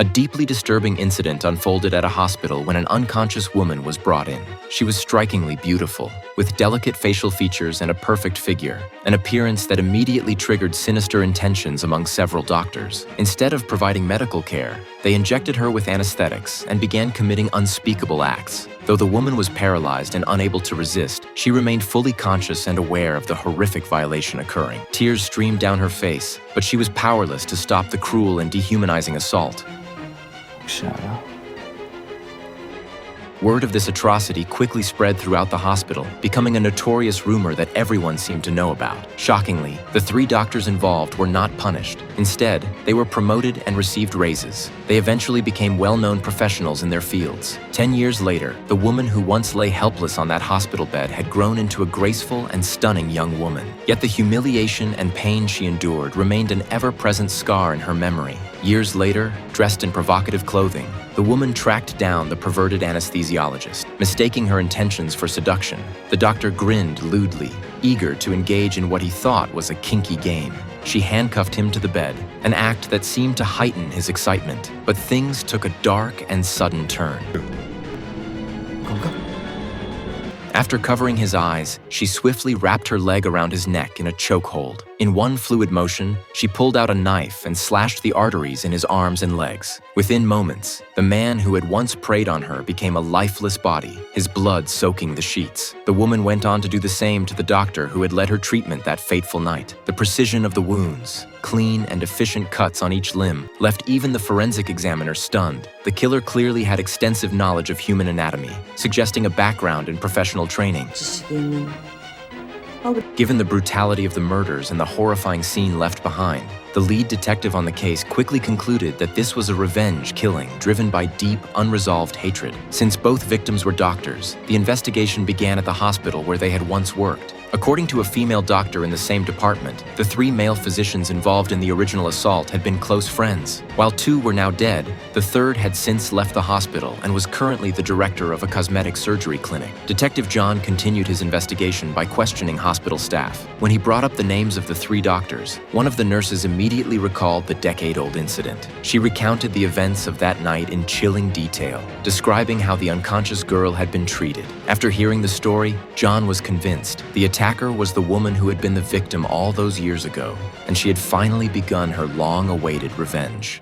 A deeply disturbing incident unfolded at a hospital when an unconscious woman was brought in. She was strikingly beautiful, with delicate facial features and a perfect figure, an appearance that immediately triggered sinister intentions among several doctors. Instead of providing medical care, they injected her with anesthetics and began committing unspeakable acts. Though the woman was paralyzed and unable to resist, she remained fully conscious and aware of the horrific violation occurring. Tears streamed down her face, but she was powerless to stop the cruel and dehumanizing assault. Shadow. Word of this atrocity quickly spread throughout the hospital, becoming a notorious rumor that everyone seemed to know about. Shockingly, the 3 doctors involved were not punished. Instead, they were promoted and received raises. They eventually became well-known professionals in their fields. 10 years later, the woman who once lay helpless on that hospital bed had grown into a graceful and stunning young woman. Yet the humiliation and pain she endured remained an ever-present scar in her memory. Years later, dressed in provocative clothing, the woman tracked down the perverted anesthesiologist, mistaking her intentions for seduction. The doctor grinned lewdly, eager to engage in what he thought was a kinky game. She handcuffed him to the bed, an act that seemed to heighten his excitement. But things took a dark and sudden turn. After covering his eyes, she swiftly wrapped her leg around his neck in a chokehold. In one fluid motion, she pulled out a knife and slashed the arteries in his arms and legs. Within moments, the man who had once preyed on her became a lifeless body, his blood soaking the sheets. The woman went on to do the same to the doctor who had led her treatment that fateful night. The precision of the wounds, clean and efficient cuts on each limb, left even the forensic examiner stunned. The killer clearly had extensive knowledge of human anatomy, suggesting a background in professional training. Given the brutality of the murders and the horrifying scene left behind, the lead detective on the case quickly concluded that this was a revenge killing driven by deep, unresolved hatred. Since both victims were doctors, the investigation began at the hospital where they had once worked. According to a female doctor in the same department, the 3 male physicians involved in the original assault had been close friends. While 2 were now dead, the 3rd had since left the hospital and was currently the director of a cosmetic surgery clinic. Detective John continued his investigation by questioning hospital staff. When he brought up the names of the 3 doctors, one of the nurses immediately recalled the decade-old incident. She recounted the events of that night in chilling detail, describing how the unconscious girl had been treated. After hearing the story, John was convinced the attacker was the woman who had been the victim all those years ago, and she had finally begun her long-awaited revenge.